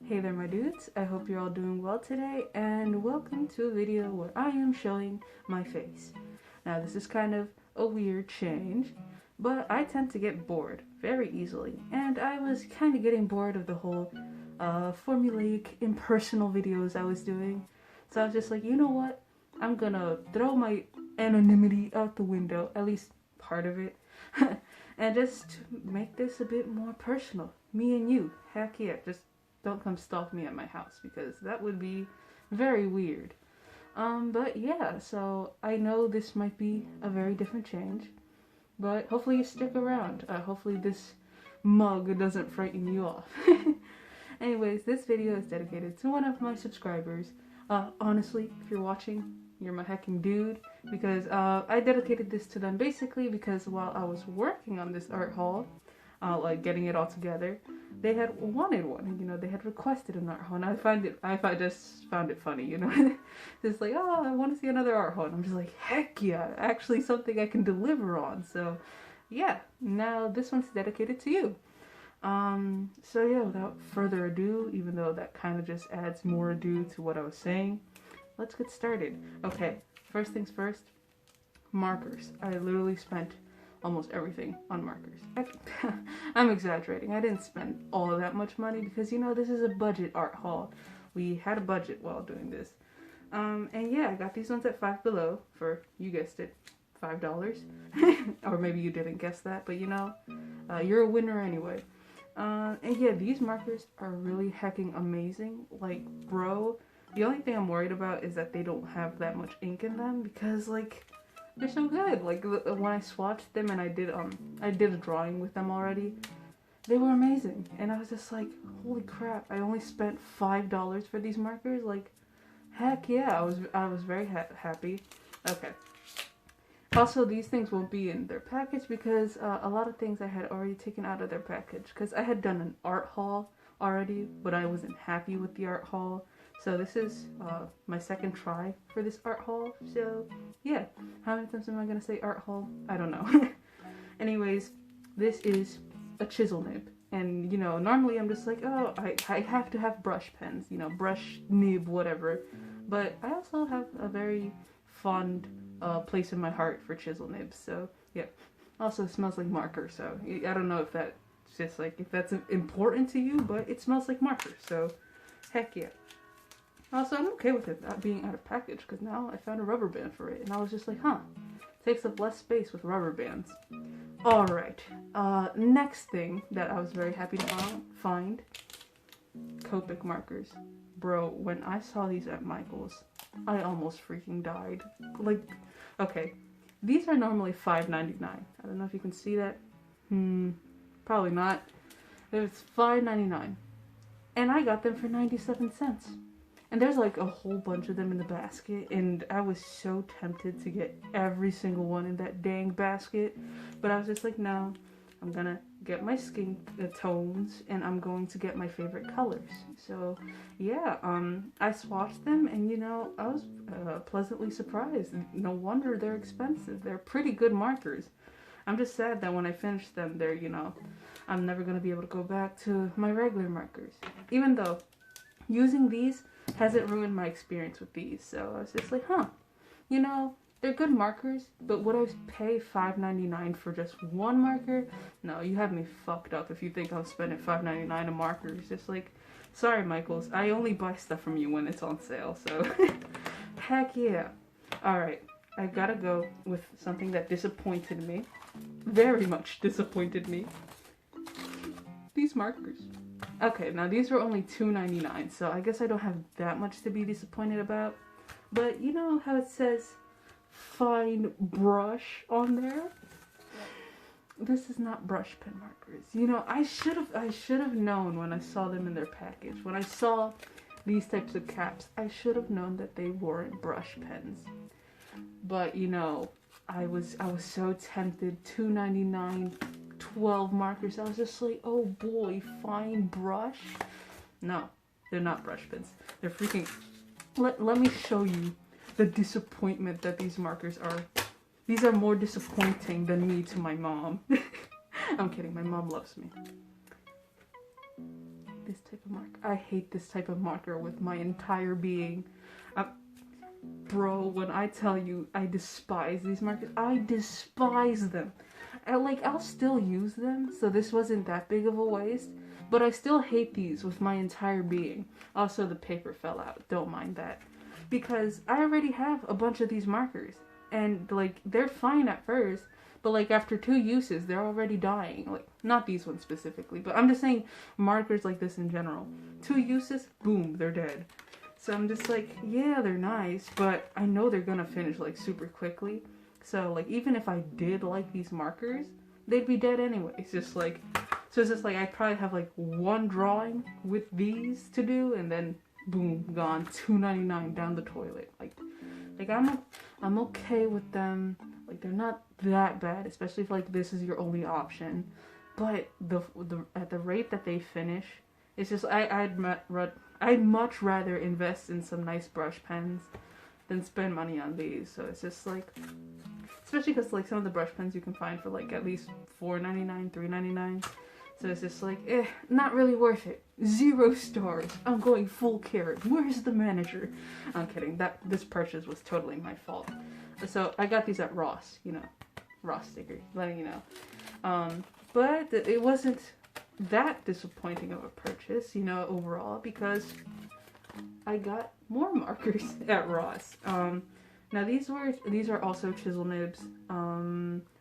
Hey there my dudes, I hope you're all doing well today and welcome to a video where I am showing my face. Now this is kind of a weird change, but I tend to get bored very easily and I was kind of getting bored of the whole formulaic impersonal videos I was doing. So I was just like, you know what, I'm gonna throw my anonymity out the window, at least part of it, and just make this a bit more personal. Me and you, heck yeah, just don't come stalk me at my house because that would be very weird. But yeah, so I know this might be a very different change, but hopefully you stick around. Hopefully this mug doesn't frighten you off. Anyways, this video is dedicated to one of my subscribers. Honestly, if you're watching, you're my hecking dude, because I dedicated this to them basically because while I was working on this art haul, like getting it all together, they had wanted one, they had requested an art haul, and I just found it funny, It's like, oh, I want to see another art haul, and I'm just like, heck yeah, actually something I can deliver on, so yeah, now this one's dedicated to you. So yeah, without further ado, even though that kind of just adds more ado to what I was saying, let's get started. Okay, first things first, markers. I literally spent almost everything on markers. I'm exaggerating. I didn't spend all of that much money because, this is a budget art haul. We had a budget while doing this. And yeah, I got these ones at Five Below for, you guessed it, $5. Or maybe you didn't guess that, but you're a winner anyway. And yeah, these markers are really hecking amazing. Like, bro, the only thing I'm worried about is that they don't have that much ink in them because, like, they're so good. Like, when I swatched them and I did a drawing with them already, they were amazing. And I was just like, holy crap, I only spent $5 for these markers? Like, heck yeah, I was very happy. Okay. Also, these things won't be in their package because a lot of things I had already taken out of their package because I had done an art haul already, but I wasn't happy with the art haul. So this is my second try for this art haul. So yeah, how many times am I going to say art haul? I don't know. Anyways, this is a chisel nib. And, normally I'm just like, oh, I have to have brush pens, brush nib, whatever. But I also have a very fond place in my heart for chisel nibs. So yeah, also it smells like marker. So I don't know if that's just like, if that's important to you, but it smells like marker. So heck yeah. Also, I'm okay with it not being out of package because now I found a rubber band for it. And I was just like, huh, takes up less space with rubber bands. Alright, next thing that I was very happy to find, Copic markers. Bro, when I saw these at Michael's, I almost freaking died. Like, okay, these are normally $5.99. I don't know if you can see that. Probably not. It's $5.99. And I got them for 97 cents. And there's like a whole bunch of them in the basket, and I was so tempted to get every single one in that dang basket, but I was just like, no, I'm gonna get my skin tones, and I'm going to get my favorite colors. So yeah, I swatched them, and I was pleasantly surprised. No wonder they're expensive. They're pretty good markers. I'm just sad that when I finish them, they're, I'm never gonna be able to go back to my regular markers, even though using these hasn't ruined my experience with these. So I was just like, huh, they're good markers, but would I pay $5.99 for just one marker? No, you have me fucked up if you think I'm spending $5.99 a marker. It's just like, sorry, Michaels, I only buy stuff from you when it's on sale, so heck yeah. Alright, I gotta go with something that disappointed me. Very much disappointed me. These markers. Okay, now these were only $2.99, so I guess I don't have that much to be disappointed about. But you know how it says fine brush on there? This is not brush pen markers. I should have known when I saw them in their package. When I saw these types of caps, I should have known that they weren't brush pens. But I was so tempted. $2.99. 12 markers. I was just like, oh boy, fine brush. No, they're not brush pens. They're freaking... Let me show you the disappointment that these markers are. These are more disappointing than me to my mom. I'm kidding, my mom loves me. this type of marker. I hate this type of marker with my entire being. Bro, when I tell you I despise these markers, I despise them. I'll still use them, so this wasn't that big of a waste, but I still hate these with my entire being. Also, the paper fell out. Don't mind that. Because I already have a bunch of these markers, and, like, they're fine at first, but, like, after 2 uses, they're already dying. Like, not these ones specifically, but I'm just saying markers like this in general. 2 uses, boom, they're dead. So I'm just like, yeah, they're nice, but I know they're gonna finish, like, super quickly. So, like, even if I did like these markers, they'd be dead anyway. It's just like, so it's just like, I'd probably have, like, 1 drawing with these to do, and then, boom, gone, $2.99 down the toilet. Like I'm okay with them. Like, they're not that bad, especially if, like, this is your only option. But at the rate that they finish, it's just, I'd much rather invest in some nice brush pens than spend money on these. So it's just like, especially because, like, some of the brush pens you can find for, like, at least $4.99, $3.99. So it's just like, not really worth it. 0 stars. I'm going full carrot. Where's the manager? I'm kidding. This purchase was totally my fault. So I got these at Ross, you know, Ross sticker, letting you know. But it wasn't that disappointing of a purchase, you know, overall, because I got more markers at Ross. Now these are also chisel nibs.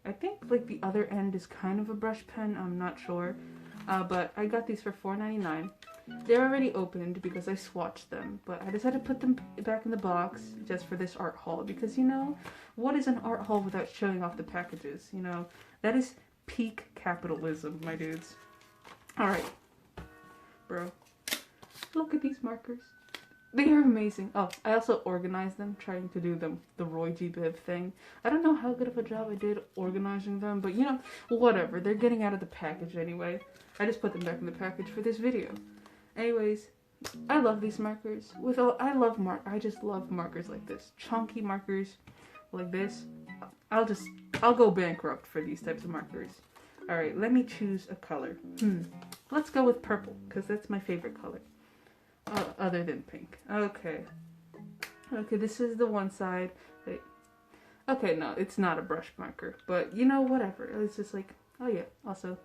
I think, like, the other end is kind of a brush pen, I'm not sure. But I got these for $4.99. They're already opened because I swatched them, but I decided to put them back in the box just for this art haul, because, you know, what is an art haul without showing off the packages, you know? That is peak capitalism, my dudes. Alright, bro, look at these markers. They are amazing. Oh, I also organized them, trying to do the Roy G. Biv thing. I don't know how good of a job I did organizing them, but, you know, whatever. They're getting out of the package anyway. I just put them back in the package for this video. Anyways, I love these markers. I just love markers like this. Chunky markers like this. I'll go bankrupt for these types of markers. Alright, let me choose a color. Let's go with purple, because that's my favorite color. Other than pink. Okay, this is the one side. Wait. Okay, no, it's not a brush marker, but, you know, whatever. It's just like, oh yeah, also,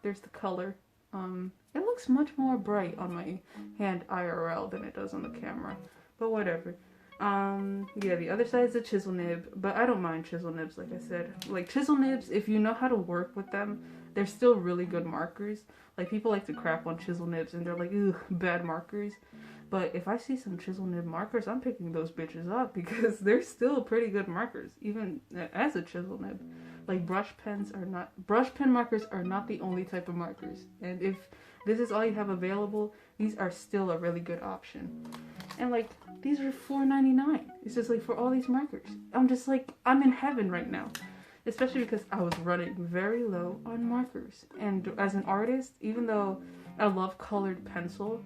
there's the color. It looks much more bright on my hand IRL than it does on the camera, but whatever. Yeah, the other side is a chisel nib, but I don't mind chisel nibs, like I said. Like, chisel nibs, if you know how to work with them, they're still really good markers. Like, people like to crap on chisel nibs, and they're like, ugh, bad markers. But if I see some chisel nib markers, I'm picking those bitches up, because they're still pretty good markers, even as a chisel nib. Like, brush pen markers are not the only type of markers. And if this is all you have available, these are still a really good option. And, like, these are $4.99. It's just like, for all these markers. I'm just like, I'm in heaven right now. Especially because I was running very low on markers. And as an artist, even though I love colored pencil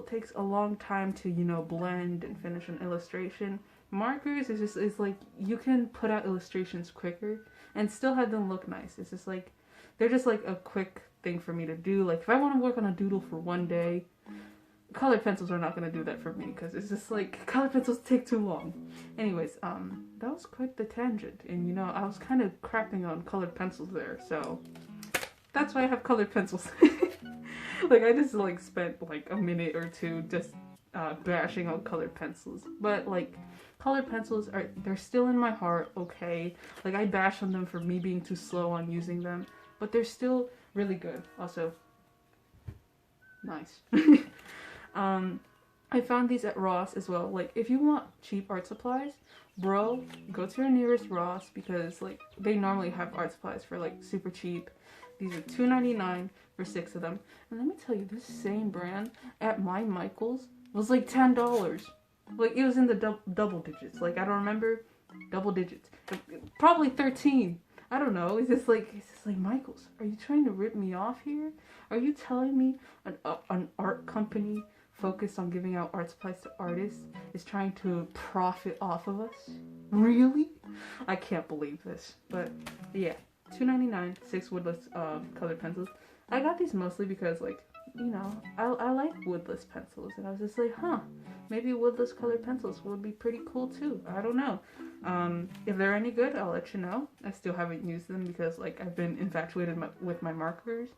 takes a long time to, you know, blend and finish an illustration. Markers is like, you can put out illustrations quicker and still have them look nice. It's just like, they're just like a quick thing for me to do. Like, if I want to work on a doodle for one day, colored pencils are not going to do that for me, because it's just like, colored pencils take too long. Anyways, that was quite the tangent, and, you know, I was kind of crapping on colored pencils there, so that's why I have colored pencils. Like, I just, like, spent, like, a minute or two just bashing on colored pencils, but, like, colored pencils they're still in my heart, okay? Like, I bash on them for me being too slow on using them, but they're still really good. Also, nice. I found these at Ross as well. Like, if you want cheap art supplies, bro, go to your nearest Ross, because, like, they normally have art supplies for, like, super cheap. These are $2.99 for 6 of them. And let me tell you, this same brand at my Michael's was like $10. Like, it was in the double digits. Like, I don't remember, double digits. Probably 13. I don't know. It's just like Michael's. Are you trying to rip me off here? Are you telling me an art company focused on giving out art supplies to artists is trying to profit off of us? Really? I can't believe this. But yeah, $2.99, 6 woodless colored pencils. I got these mostly because, like, you know, I like woodless pencils, and I was just like, huh, maybe woodless colored pencils would be pretty cool too. I don't know. If they're any good, I'll let you know. I still haven't used them because like I've been infatuated with my markers.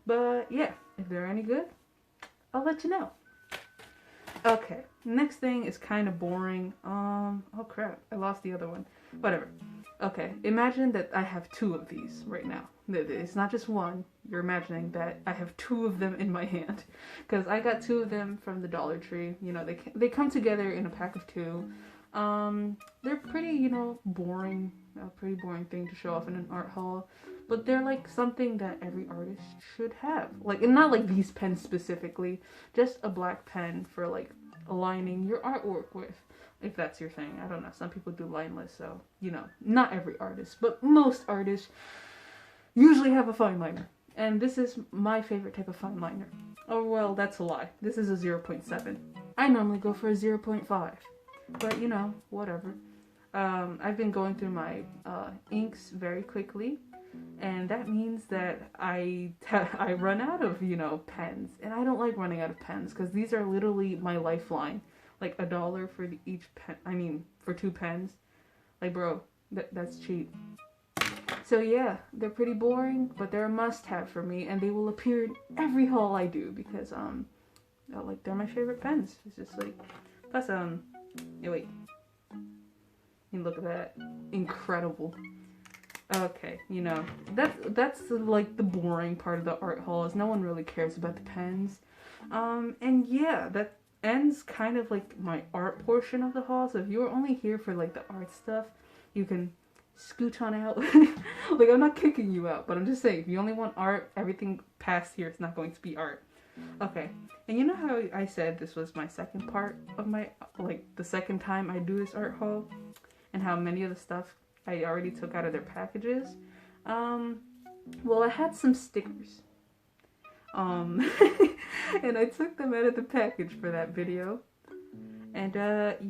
But yeah, if they're any good, I'll let you know. Okay, next thing is kind of boring. Oh crap, I lost the other one. Whatever. Okay, imagine that I have 2 of these right now. It's not just one. You're imagining that I have 2 of them in my hand. Because I got 2 of them from the Dollar Tree. You know, they come together in a pack of 2. They're pretty, you know, boring. A pretty boring thing to show off in an art haul. But they're like something that every artist should have. Like, and not like these pens specifically. Just a black pen for like aligning your artwork with. If that's your thing. I don't know. Some people do lineless, so, you know, not every artist, but most artists usually have a fine liner. And this is my favorite type of fine liner. Oh, well, that's a lie. This is a 0.7. I normally go for a 0.5. But, you know, whatever. I've been going through my inks very quickly. And that means that I run out of, you know, pens. And I don't like running out of pens because these are literally my lifeline. Like $1 for each pen. I mean, for 2 pens. Like, bro, that's cheap. So yeah, they're pretty boring, but they're a must-have for me, and they will appear in every haul I do because like they're my favorite pens. It's just like, plus yeah, wait. You look at that, incredible. Okay, you know, that's like the boring part of the art haul is no one really cares about the pens. And yeah, that ends kind of like my art portion of the haul. So if you're only here for like the art stuff, you can scoot on out. Like, I'm not kicking you out, but I'm just saying, if you only want art, everything past here is not going to be art. Okay, and you know how I said this was my second part of my, like, the second time I do this art haul, and how many of the stuff I already took out of their packages? Well, I had some stickers. And I took them out of the package for that video. And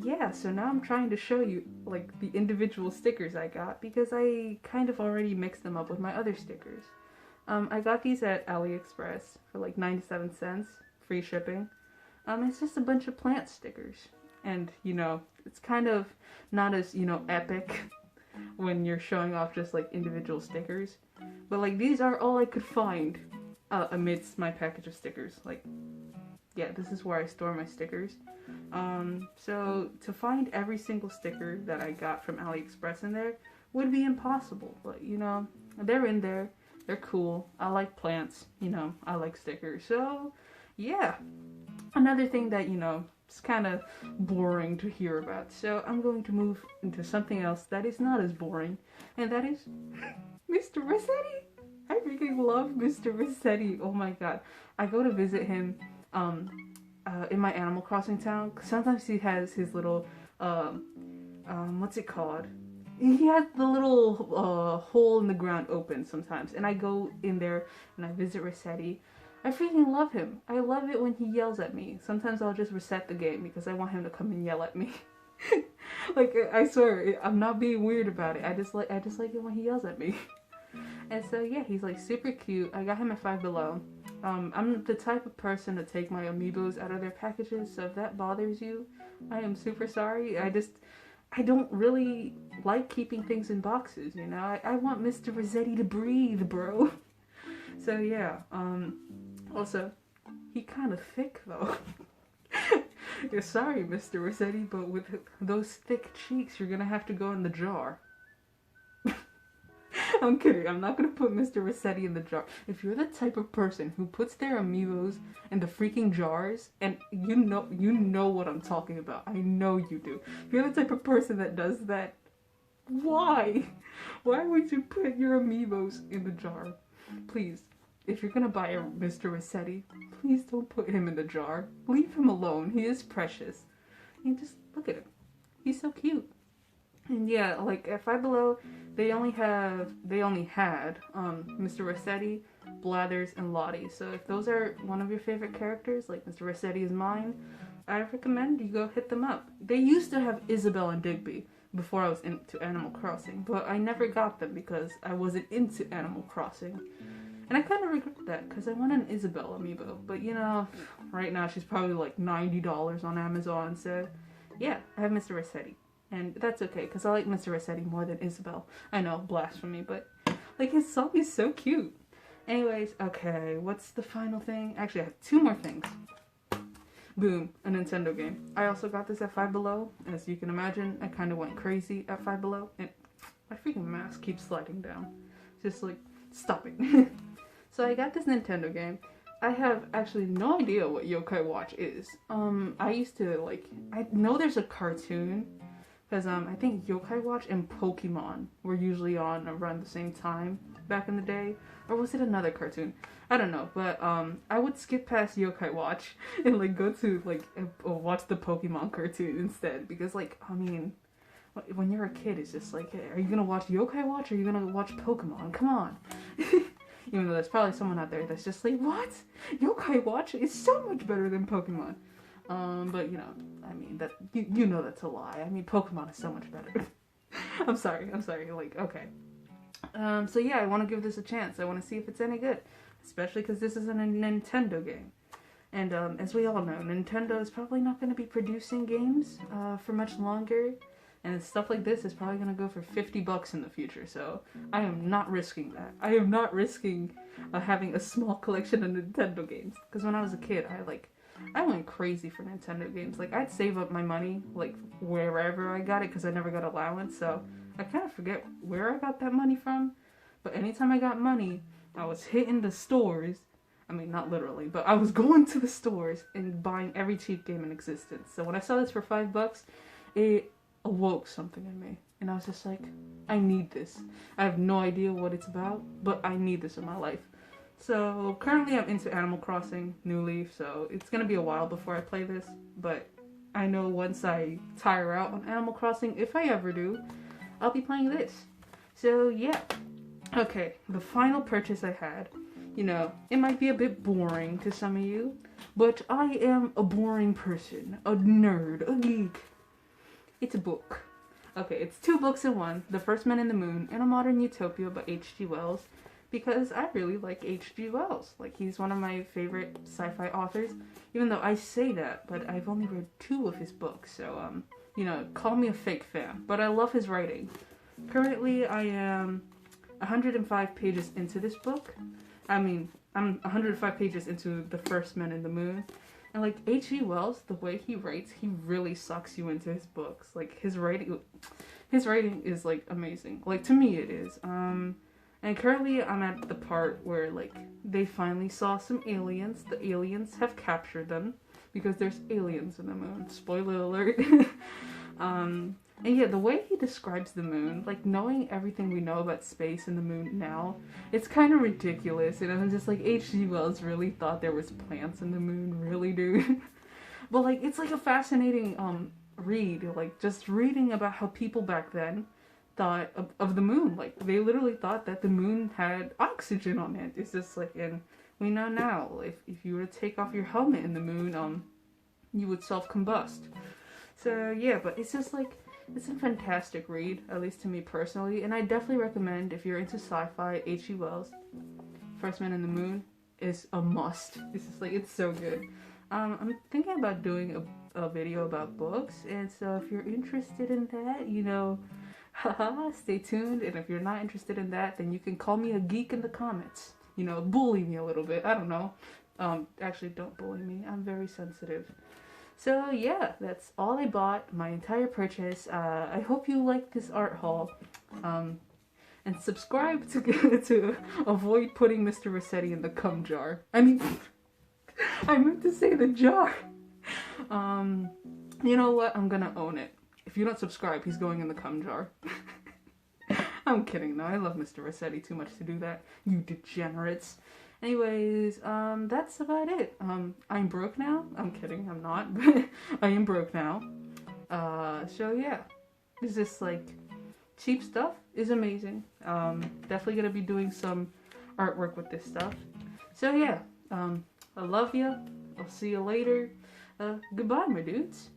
yeah, so now I'm trying to show you like the individual stickers I got because I kind of already mixed them up with my other stickers. I got these at AliExpress for like 97 cents, free shipping. It's just a bunch of plant stickers. And, you know, it's kind of not as, you know, epic when you're showing off just like individual stickers. But like these are all I could find amidst my package of stickers. Like, yeah, this is where I store my stickers. So to find every single sticker that I got from AliExpress in there would be impossible. But, you know, they're in there. They're cool. I like plants. You know, I like stickers. So, yeah. Another thing that, you know, it's kind of boring to hear about. So I'm going to move into something else that is not as boring. And that is Mr. Resetti. I freaking love Mr. Resetti. Oh my god. I go to visit him in my Animal Crossing town. Sometimes he has his little, what's it called? He has the little hole in the ground open sometimes. And I go in there and I visit Resetti. I freaking love him. I love it when he yells at me. Sometimes I'll just reset the game because I want him to come and yell at me. Like, I swear, I'm not being weird about it. I just like it when he yells at me. And so yeah, he's like super cute. I got him at Five Below. I'm the type of person to take my amiibos out of their packages, so if that bothers you, I am super sorry. I don't really like keeping things in boxes, you know? I want Mr. Resetti to breathe, bro. So yeah, also, he kind of thick though. Yeah, sorry, Mr. Resetti, but with those thick cheeks, you're gonna have to go in the jar. I'm kidding. I'm not gonna put Mr. Resetti in the jar. If you're the type of person who puts their amiibos in the freaking jars, and you know what I'm talking about. I know you do. If you're the type of person that does that, why? Why would you put your amiibos in the jar? Please, if you're gonna buy a Mr. Resetti, please don't put him in the jar. Leave him alone. He is precious. And just look at him. He's so cute. And yeah, like at Five Below, they only had Mr. Resetti, Blathers, and Lottie. So if those are one of your favorite characters, like Mr. Resetti is mine, I recommend you go hit them up. They used to have Isabelle and Digby before I was into Animal Crossing, but I never got them because I wasn't into Animal Crossing. And I kind of regret that because I want an Isabelle amiibo. But you know, right now she's probably like $90 on Amazon. So yeah, I have Mr. Resetti. And that's okay because I like Mr. Resetti more than Isabelle. I know, blasphemy, but like his song is so cute. Anyways, okay, what's the final thing? Actually, I have two more things. Boom, a Nintendo game. I also got this at Five Below. As you can imagine, I kind of went crazy at Five Below. And my freaking mask keeps sliding down. Just like, stop it. So I got this Nintendo game. I have actually no idea what Yokai Watch is. I used to like, I know there's a cartoon. Because I think Yokai Watch and Pokemon were usually on around the same time back in the day. Or was it another cartoon? I don't know. But I would skip past Yokai Watch and like go to like watch the Pokemon cartoon instead. Because like, I mean, when you're a kid, it's just like, hey, are you going to watch Yokai Watch or are you going to watch Pokemon? Come on. Even though there's probably someone out there that's just like, what? Yokai Watch is so much better than Pokemon. But you know, I mean, that you know that's a lie. I mean, Pokemon is so much better. I'm sorry, like, okay. So yeah, I want to give this a chance. I want to see if it's any good. Especially because this is a Nintendo game. And as we all know, Nintendo is probably not going to be producing games for much longer. And stuff like this is probably going to go for $50 in the future. So I am not risking that. I am not risking having a small collection of Nintendo games. Because when I was a kid, I went crazy for Nintendo games. Like, I'd save up my money, like, wherever I got it, because I never got allowance, so I kind of forget where I got that money from. But anytime I got money, I was hitting the stores. I mean, not literally, but I was going to the stores and buying every cheap game in existence. So when I saw this for $5, it awoke something in me. And I was just like, I need this. I have no idea what it's about, but I need this in my life. So currently I'm into Animal Crossing New Leaf, so it's going to be a while before I play this, but I know once I tire out on Animal Crossing, if I ever do, I'll be playing this. So yeah. Okay, the final purchase I had, you know, it might be a bit boring to some of you, but I am a boring person, a nerd, a geek. It's a book. Okay, it's two books in one, The First Man in the Moon and A Modern Utopia by H.G. Wells. Because I really like H.G. Wells. Like, he's one of my favorite sci-fi authors. Even though I say that, but I've only read 2 of his books. So, you know, call me a fake fan. But I love his writing. Currently, I am 105 pages into this book. I mean, I'm 105 pages into The First Man in the Moon. And, like, H.G. Wells, the way he writes, he really sucks you into his books. Like, his writing is, like, amazing. Like, to me, it is. And currently I'm at the part where, like, they finally saw some aliens. The aliens have captured them because there's aliens in the moon. Spoiler alert. And yeah, the way he describes the moon, like, knowing everything we know about space and the moon now, it's kind of ridiculous. And I'm just like, H.G. Wells really thought there was plants in the moon? Really, dude? But, like, it's, like, a fascinating, read. Like, just reading about how people back then thought of the moon. Like, they literally thought that the moon had oxygen on it. It's just like, and we know now, if you were to take off your helmet in the moon, you would self-combust. So yeah, but it's just like, it's a fantastic read, at least to me personally, and I definitely recommend, if you're into sci-fi, H.G. Wells, First Man in the Moon is a must. It's just like, it's so good. I'm thinking about doing a video about books, and so if you're interested in that, you know, haha, stay tuned. And if you're not interested in that, then you can call me a geek in the comments. You know, bully me a little bit. I don't know. Actually, don't bully me. I'm very sensitive. So yeah, that's all I bought. My entire purchase. I hope you like this art haul. And subscribe to avoid putting Mr. Resetti in the cum jar. I mean, I meant to say the jar. You know what? I'm gonna own it. If you don't subscribe, he's going in the cum jar. I'm kidding, no, I love Mr. Resetti too much to do that. You degenerates. Anyways, that's about it. I'm broke now. I'm kidding, I'm not, but I am broke now. So yeah, it's just like, cheap stuff is amazing. Definitely gonna be doing some artwork with this stuff. So yeah, I love you. I'll see you later. Goodbye, my dudes.